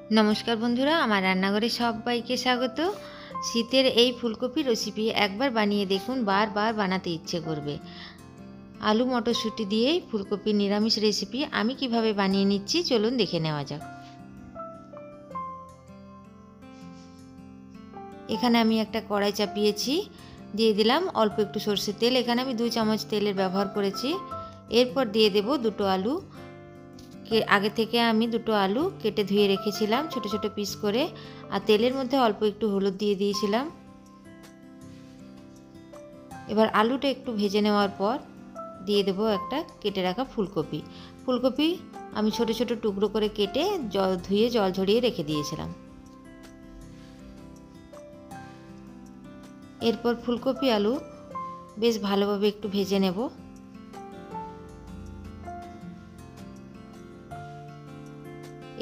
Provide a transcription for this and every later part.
नमस्कार बंधुरा आमार रान्नाघरे सबाइके स्वागत। शीतेर एई फुलकपि रेसिपि एकबार बानिये देखुन, बार बार बानाते इচ্ছে करबे। आलू मटरशुटी दिए फुलकपि निरामिष रेसिपि आमी किभाबे बानिये निচ্ছি चलुन देखे नेওয়া যাক। एखाने आमी एकटा कड़ाई चापिয়েছি, दिए दिलाम अल्प एकटु सर्षेर तेल। एखाने आमी 2 चामच तेलेर व्यवहार करेছি। एरपर दिए देब दुटो आलू। आगे থেকে আমি দুটো আলু কেটে ধুয়ে রেখেছিলাম ছোট ছোট পিস করে, আর তেলের মধ্যে অল্প একটু হলুদ দিয়ে দিয়েছিলাম। এবার আলুটা একটু ভেজে নেওয়ার পর দিয়ে দেব একটা কেটে রাখা ফুলকপি। ফুলকপি আমি ছোট ছোট টুকরো করে কেটে ধুয়ে জল ঝরিয়ে রেখে দিয়েছিলাম। এরপর ফুলকপি আলু বেশ ভালোভাবে একটু ভেজে নেব।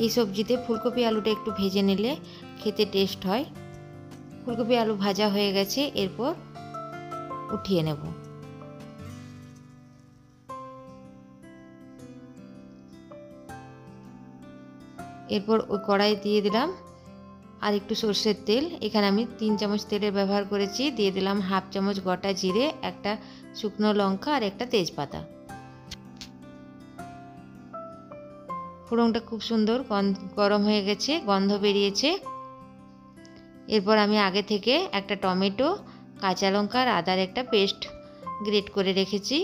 এই সবজিতে ফুলকপি আলুটা একটু ভেজে নিলে খেতে টেস্ট হয়। ফুলকপি আলু ভাজা হয়ে গেছে, এরপর উঠিয়ে নেব। এরপর ওই কড়াই দিয়ে দিলাম আর একটু সরষের তেল। এখানে আমি 3 চামচ তেলের ব্যবহার করেছি। দিয়ে দিলাম হাফ চামচ গোটা জিরে, একটা শুকনো লঙ্কা আর একটা তেজপাতা। ফোড়নটা খুব সুন্দর গরম হয়ে গেছে, গন্ধ বেরিয়েছে। এরপর আমি আগে থেকে একটা টমেটো, কাঁচা লঙ্কা আর আদার একটা পেস্ট গ্রেট করে রেখেছি।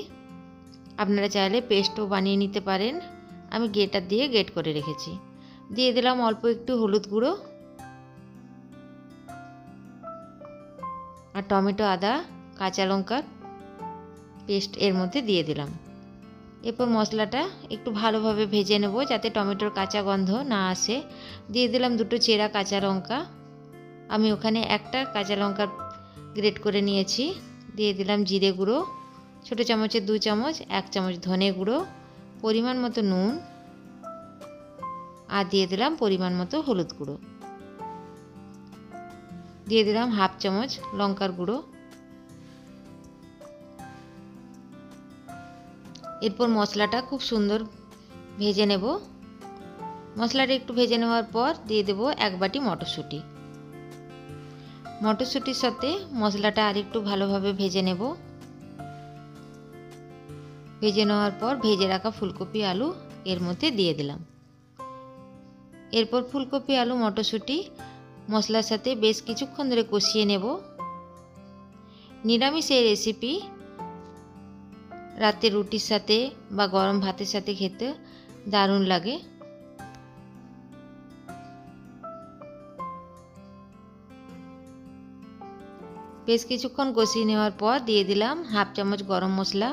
আপনারা চাইলে পেস্টও বানিয়ে নিতে পারেন, আমি গ্রেটার দিয়ে গ্রেট করে রেখেছি। দিয়ে দিলাম অল্প একটু হলুদ গুঁড়ো আর টমেটো, আদা, কাঁচা লঙ্কার পেস্ট এর মধ্যে দিয়ে দিলাম। এরপর মশলাটা একটু ভালোভাবে ভেজে নেব যাতে টমেটোর কাঁচা গন্ধ না আসে। দিয়ে দিলাম দুটো চেরা কাঁচা লঙ্কা। আমি ওখানে একটা কাঁচা লঙ্কা গ্রেট করে নিয়েছি। দিয়ে দিলাম জিরে গুঁড়ো ছোটো চামচের 2 চামচ, 1 চামচ ধনে গুঁড়ো, পরিমাণ মতো নুন আর দিয়ে দিলাম পরিমাণ মতো হলুদ গুঁড়ো। দিয়ে দিলাম হাফ চামচ লঙ্কার গুঁড়ো। এরপর মশলাটা খুব সুন্দর ভেজে নেব। মশলাটা একটু ভেজে নেওয়ার পর দিয়ে দেব 1 বাটি মটরশুঁটি। মটরশুঁটির সাথে মশলাটা আর একটু ভালোভাবে ভেজে নেব। ভেজে নেওয়ার পর ভেজে রাখা ফুলকপি আলু এর মধ্যে দিয়ে দিলাম। এরপর ফুলকপি আলু মটরশুঁটি মশলার সাথে বেশ কিছুক্ষণ ধরে কষিয়ে নেব। নিরামিষ এই রেসিপি রাতে রুটির সাথে বা গরম ভাতের সাথে খেতে দারুণ লাগে। বেশ কিছুক্ষণ কষিয়ে নেওয়ার পর দিয়ে দিলাম হাফ চামচ গরম মশলা।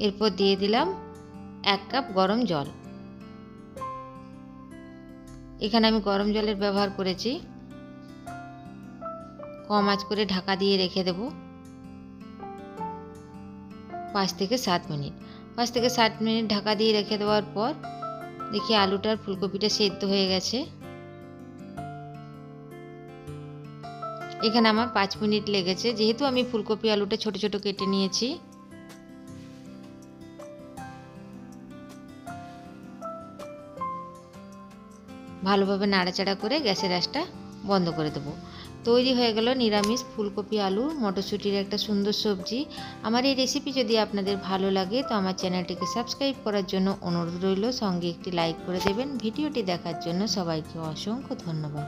এরপর দিয়ে দিলাম 1 কাপ গরম জল। এখানে আমি গরম জলের ব্যবহার করেছি। কম আঁচ করে ঢাকা দিয়ে রেখে দেব 5 থেকে 7 মিনিট। 5 থেকে 7 মিনিট ঢাকা দিয়ে রেখে দেওয়ার পর দেখি আলুটার ফুলকপিটা সেদ্ধ হয়ে গেছে। এখানে আমার 5 মিনিট লেগেছে, যেহেতু আমি ফুলকপি আলুটা ছোট ছোট কেটে নিয়েছি। ভালোভাবে নাড়াচাড়া করে গ্যাসের আঁচটা বন্ধ করে দেব। তৈরি হয়ে গেল নিরামিষ ফুলকপি আলু মটরশুঁটির একটা সুন্দর সবজি। আমার এই রেসিপি যদি আপনাদের ভালো লাগে তো আমার চ্যানেলটিকে সাবস্ক্রাইব করার জন্য অনুরোধ রইল, সঙ্গে একটি লাইক করে দেবেন। ভিডিওটি দেখার জন্য সবাইকে অসংখ্য ধন্যবাদ।